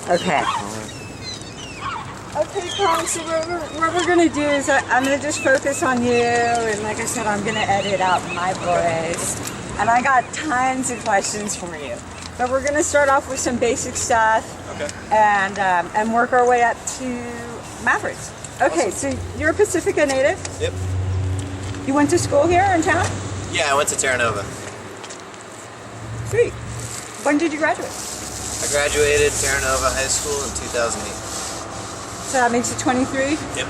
Okay. Okay, Colin, so what we're going to do is I'm going to just focus on you, and like I said, I'm going to edit out my voice. And I got tons of questions for you. But we're going to start off with some basic stuff. Okay. And work our way up to Mavericks. Okay, Awesome. so you're a Pacifica native? Yep. You went to school here in town? Yeah, I went to Terra Nova. Sweet. When did you graduate? I graduated Terra Nova High School in 2008. So that makes you 23? Yep.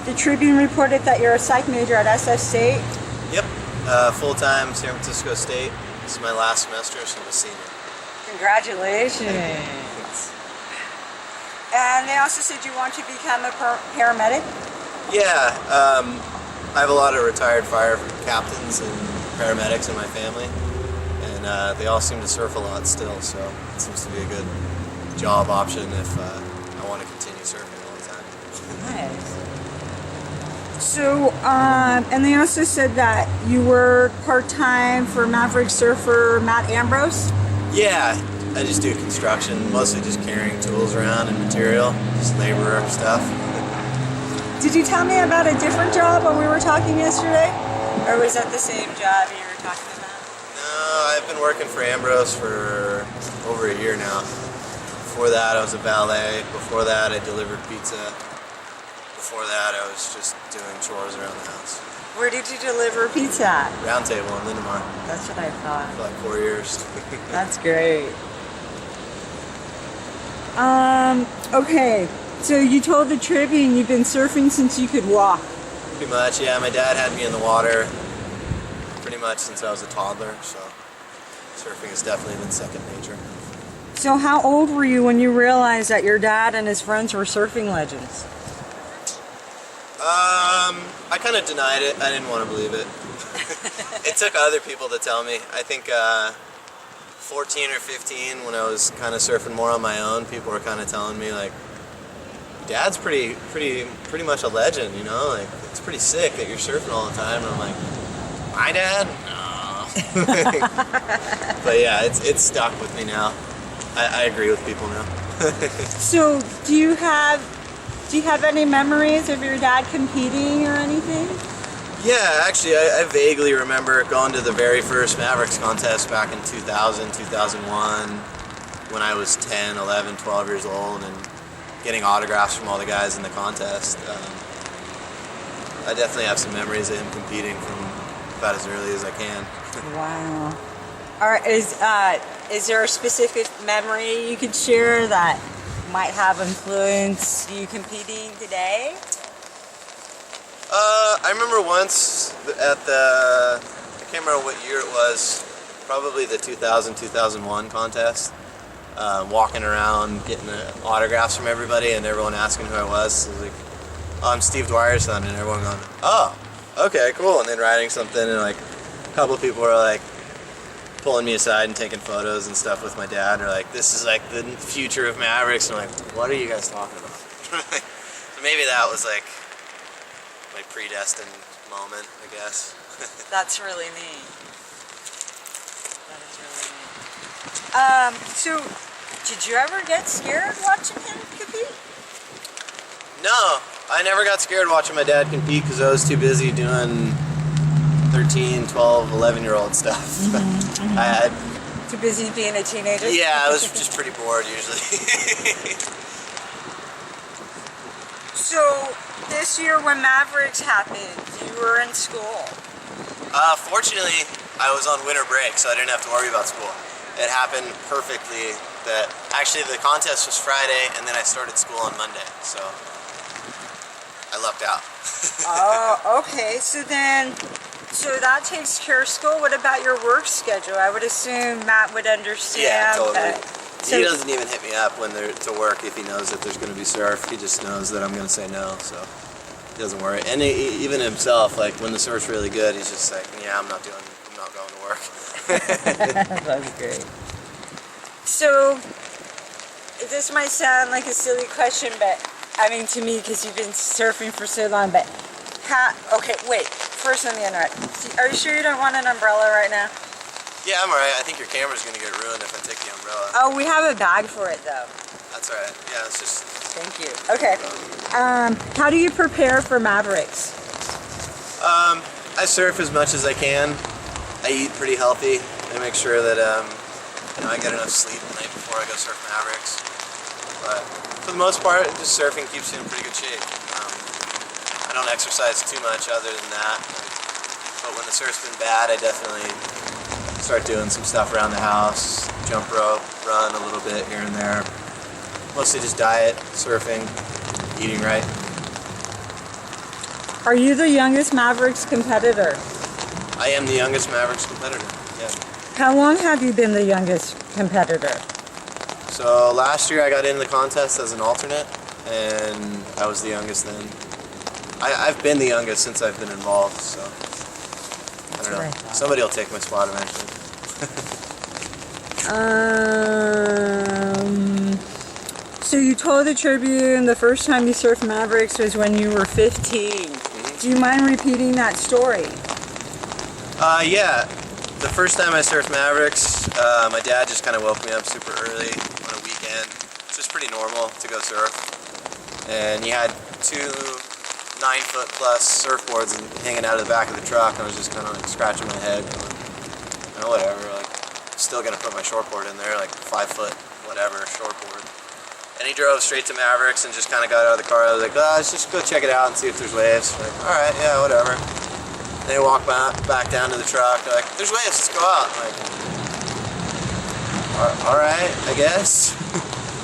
The Tribune reported that you're a psych major at SF State. Yep. Full-time San Francisco State. This is my last semester, so I'm a senior. Congratulations. And they also said you want to become a paramedic? Yeah. I have a lot of retired fire captains and paramedics in my family. And they all seem to surf a lot still, so it seems to be a good job option if I want to continue surfing all the time. Nice. So, and they also said that you work part-time for Maverick surfer Matt Ambrose? Yeah, I just do construction, mostly just carrying tools around and material, just labor stuff. Did you tell me about a different job when we were talking yesterday? Or was that the same job you were talking about? No, I've been working for Ambrose for over a year now. Before that, I was a valet. Before that, I delivered pizza. Before that, I was just doing chores around the house. Where did you deliver pizza at? Round Table in Lindenmar That's what I thought. for like 4 years. That's great. Okay, so you told the Tribune you've been surfing since you could walk. Pretty much, yeah. My dad had me in the water pretty much since I was a toddler, so surfing has definitely been second nature. So how old were you when you realized that your dad and his friends were surfing legends? I kind of denied it. I didn't want to believe it. It took other people to tell me. I think 14 or 15, when I was kind of surfing more on my own, people were kind of telling me like, "Dad's pretty much a legend, you know? Like, it's pretty sick that you're surfing all the time." And I'm like, "My dad? No." But yeah, it's stuck with me now. I agree with people now. So do you have any memories of your dad competing or anything? Yeah, actually, I vaguely remember going to the very first Mavericks contest back in 2000, 2001, when I was 10, 11, 12 years old, and getting autographs from all the guys in the contest. I definitely have some memories of him competing from about as early as I can. Wow. All right, is there a specific memory you could share that might have influenced you competing today? I remember once at I can't remember what year it was, probably the 2000-2001 contest, walking around getting autographs from everybody and everyone asking who I was. So I was like, "Oh, I'm Steve Dwyer's son," and everyone going, "Oh, okay, cool," and then writing something, and like a couple of people were like pulling me aside and taking photos and stuff with my dad. They're like, "This is like the future of Mavericks," and I'm like, "What are you guys talking about?" So maybe that was like my predestined moment, I guess. That's really neat. That is really neat. So, did you ever get scared watching him compete? No, I never got scared watching my dad compete because I was too busy doing 13, 12, 11-year-old stuff. Mm-hmm. I had... Too busy being a teenager? Yeah, I was just pretty bored usually. So, this year when Mavericks happened, you were in school. Fortunately, I was on winter break, so I didn't have to worry about school. It happened perfectly that actually the contest was Friday, and then I started school on Monday, so I lucked out. Oh, okay. So that takes care of school. What about your work schedule? I would assume Matt would understand. Yeah, totally. That. So, he doesn't even hit me up when they're to work if he knows that there's going to be surf. He just knows that I'm going to say no, so he doesn't worry. And even himself, like when the surf's really good, he's just like, "Yeah, I'm not going to work." That's great. So, this might sound like a silly question, but I mean to me, because you've been surfing for so long, but okay, wait. First, let me interrupt. Are you sure you don't want an umbrella right now? Yeah, I'm alright. I think your camera's gonna get ruined if I take the umbrella. Oh, we have a bag for it though. That's alright. Yeah, it's just... Thank you. Okay. How do you prepare for Mavericks? I surf as much as I can. I eat pretty healthy. I make sure that I get enough sleep the night before I go surf Mavericks. But for the most part, just surfing keeps you in pretty good shape. I don't exercise too much other than that. But when the surf's been bad, I definitely start doing some stuff around the house. Jump rope, run a little bit here and there. Mostly just diet, surfing, eating right. Are you the youngest Mavericks competitor? I am the youngest Mavericks competitor, yeah. How long have you been the youngest competitor? So last year I got into the contest as an alternate, and I was the youngest then. I've been the youngest since I've been involved, so I don't know. Somebody will take my spot eventually. So you told the Tribune the first time you surfed Mavericks was when you were 15. Mm-hmm. Do you mind repeating that story? Yeah. The first time I surfed Mavericks, my dad just kind of woke me up super early on a weekend. It's just pretty normal to go surf. And he had 2 9-foot plus surfboards hanging out of the back of the truck, and I was just kind of like scratching my head, going, oh, whatever, like, still gonna put my shortboard in there, like 5-foot, whatever, shortboard. And he drove straight to Mavericks and just kind of got out of the car. I was like, oh, let's just go check it out and see if there's waves. Like, alright, yeah, whatever. Then he walked back down to the truck, they're like, there's waves, let's go out. I'm like, alright, I guess.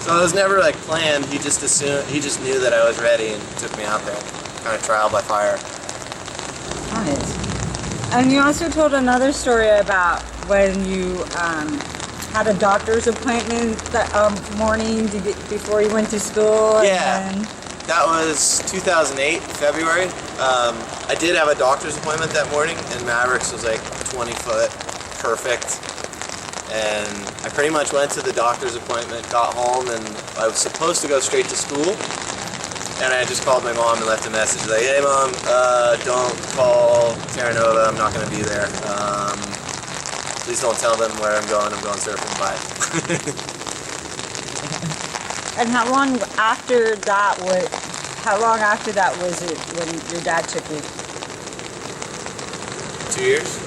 So it was never like planned, he just knew that I was ready and took me out there. Kind of trial by fire. Nice. And you also told another story about when you had a doctor's appointment that morning before you went to school. Yeah, and that was 2008, February. I did have a doctor's appointment that morning, and Mavericks was like 20 foot, perfect. And I pretty much went to the doctor's appointment, got home, and I was supposed to go straight to school. And I just called my mom and left a message like, hey mom, don't call Terra Nova, I'm not going to be there. Please don't tell them where I'm going surfing, bye. And how long after that was it when your dad took you? 2 years.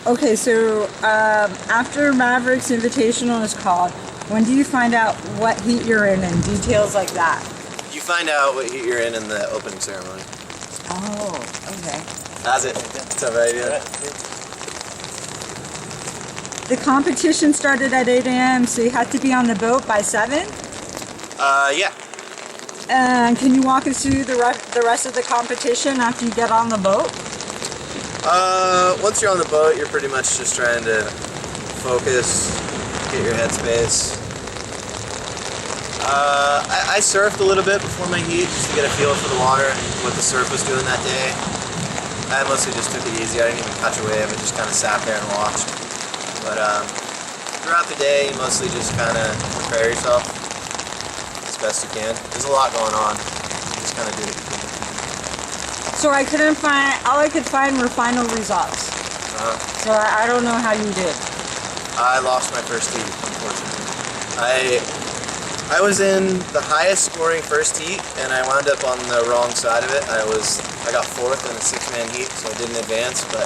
Okay, so after Mavericks Invitational is called, when do you find out what heat you're in and details like that? You find out what heat you're in the opening ceremony. Oh, okay. That's it. That's all right, yeah. The competition started at 8 a.m., so you had to be on the boat by 7? Yeah. And can you walk us through the rest of the competition after you get on the boat? Once you're on the boat, you're pretty much just trying to focus, get your headspace. I surfed a little bit before my heat just to get a feel for the water and what the surf was doing that day. I mostly just took it easy. I didn't even catch a wave. I just kind of sat there and watched. But throughout the day, you mostly just kind of prepare yourself as best you can. There's a lot going on. You just kind of do what you can. So all I could find were final results. So I don't know how you did. I lost my first heat, unfortunately. I was in the highest scoring first heat, and I wound up on the wrong side of it. I got 4th in a 6-man heat, so I didn't advance, but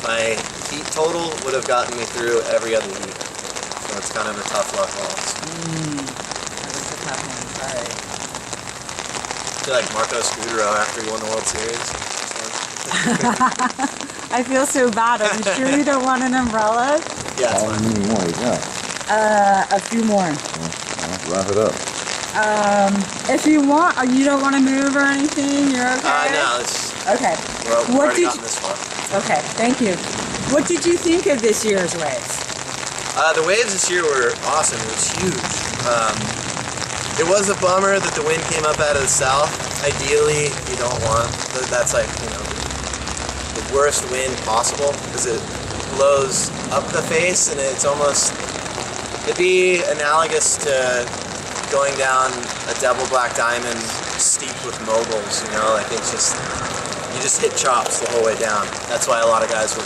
my heat total would have gotten me through every other heat. So it's kind of a tough luck loss. That was a tough one. All right. I feel like Marco Scudero after he won the World Series. I feel so bad. Are you sure you don't want an umbrella? Yeah, it's How fine. many more you got? A few more. Wrap it up. If you want, you don't want to move or anything, you're okay? No, it's... Okay. We've already gotten this far. Okay, thank you. What did you think of this year's waves? The waves this year were awesome. It was huge. It was a bummer that the wind came up out of the south. Ideally, you don't want, that's like, the worst wind possible because it blows up the face and it's almost, it'd be analogous to going down a double black diamond steep with moguls, you know, like it's just, you just hit chops the whole way down. That's why a lot of guys were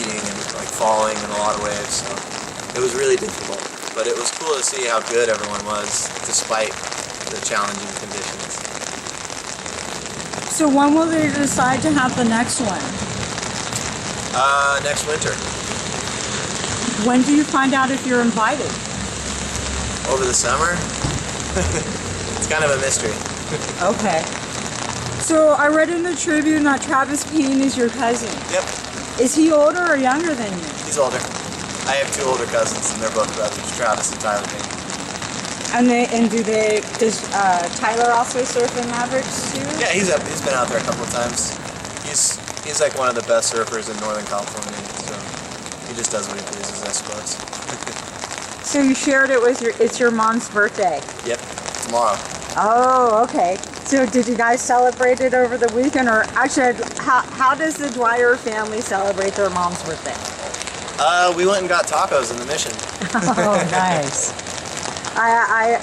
eating and like falling in a lot of waves, so it was really difficult. But it was cool to see how good everyone was despite the challenging conditions. So when will they decide to have the next one? Next winter. When do you find out if you're invited? Over the summer? It's kind of a mystery. Okay. So I read in the Tribune that Travis Payne is your cousin. Yep. Is he older or younger than you? He's older. I have 2 older cousins, and they're both brothers, Travis and Tyler Payne. Does Tyler also surf in Mavericks too? Yeah, he's been out there a couple of times. He's like one of the best surfers in Northern California, so he just does what he pleases, I suppose. So you shared it with it's your mom's birthday. Yep, tomorrow. Oh, okay. So did you guys celebrate it over the weekend, or actually, how does the Dwyer family celebrate their mom's birthday? We went and got tacos in the Mission. Oh, nice. I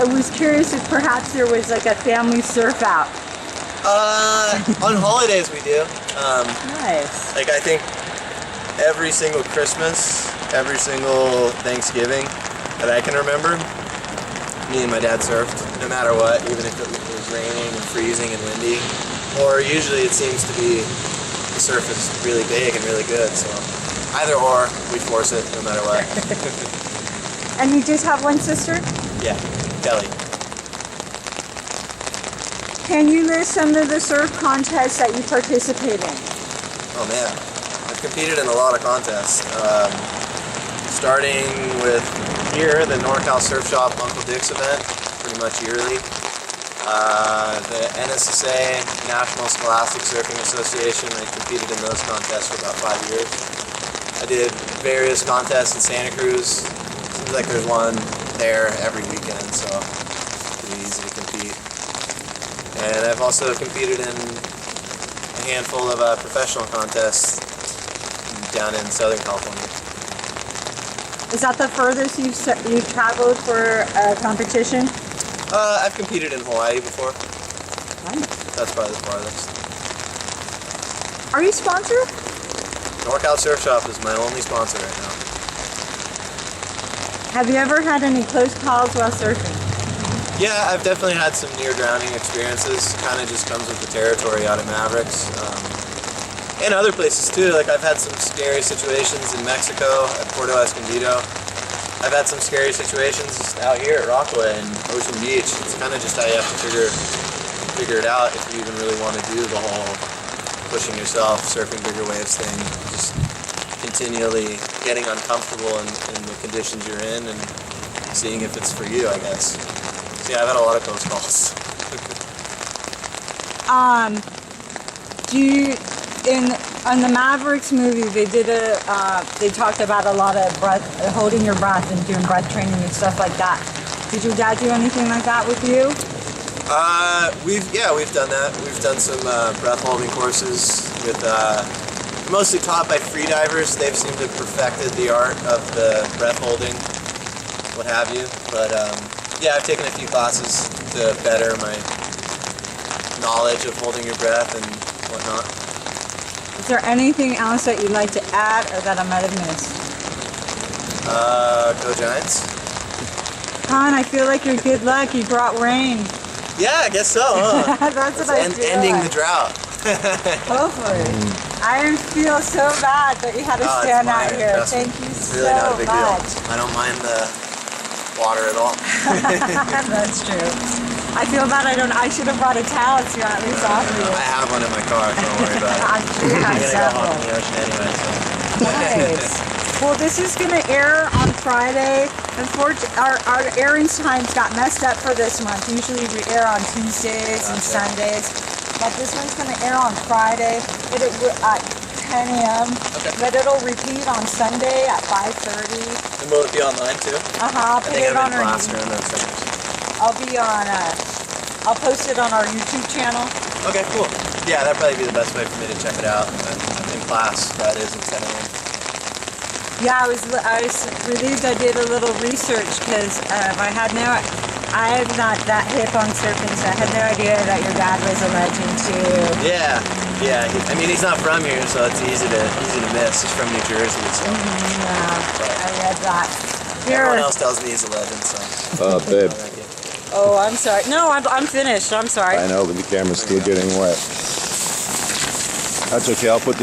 was curious if perhaps there was like a family surf out. On holidays we do. Nice. Like I think every single Christmas, every single Thanksgiving that I can remember, me and my dad surfed, no matter what, even if it was raining and freezing and windy. Or usually it seems to be the surf is really big and really good, so either or, we force it no matter what. And you just have one sister? Yeah, Kelly. Can you list some of the surf contests that you participate in? Oh man, I've competed in a lot of contests. Starting with here, the NorCal Surf Shop Uncle Dick's event, pretty much yearly. The NSSA, National Scholastic Surfing Association, I competed in those contests for about 5 years. I did various contests in Santa Cruz. Seems like there's one there every weekend, so it's pretty easy to compete. And I've also competed in a handful of professional contests down in Southern California. Is that the furthest you've traveled for a competition? I've competed in Hawaii before. Nice. That's probably the farthest. Are you sponsored? NorCal Surf Shop is my only sponsor right now. Have you ever had any close calls while surfing? Yeah, I've definitely had some near drowning experiences. Kind of just comes with the territory out at Mavericks. And other places too. Like I've had some scary situations in Mexico at Puerto Escondido. I've had some scary situations just out here at Rockaway and Ocean Beach. It's kind of just how you have to figure it out if you even really want to do the whole pushing yourself, surfing bigger waves thing. Just continually getting uncomfortable in the conditions you're in and seeing if it's for you, I guess. So yeah, I've had a lot of close calls. On the Mavericks movie, they talked about a lot of holding your breath and doing breath training and stuff like that. Did your dad do anything like that with you? We've done that. We've done some breath holding courses with mostly taught by free divers. They've seemed to have perfected the art of the breath holding, what have you. But yeah, I've taken a few classes to better my knowledge of holding your breath and whatnot. Is there anything else that you'd like to add or that I might have missed? Go Giants. Con, I feel like you're good luck. You brought rain. Yeah, I guess so, huh? That's what I feel ending like. the drought. Hopefully. I feel so bad that you had to stand out here. Thank you it's so really not a big much. deal. I don't mind the water at all. That's true. I feel bad I should have brought a towel so at least off you. I have one in my car, so don't worry about it. I'm sure you I'm have gonna go hop several. in the ocean anyway, so. Nice. Well, this is going to air on Friday. Unfortunately, our airing times got messed up for this month. Usually we air on Tuesdays and Sundays. But this one's going to air on Friday at 10 a.m. Okay. But it'll repeat on Sunday at 5:30. And will it be online too? I'll put it on our I'll post it on our YouTube channel. Okay, cool. Yeah, that'd probably be the best way for me to check it out. I'm in class Fridays at 10 a.m. Yeah, I was relieved I did a little research because I had I'm not that hip on surfing, so I had no idea that your dad was a legend too. Yeah. I mean, he's not from here, so it's easy to miss. He's from New Jersey, so. Yeah, I read that. Everyone else tells me he's a legend, so. Babe. Oh, I'm sorry. No, I'm finished. I'm sorry. I know, but the camera's still getting wet. That's okay, I'll put this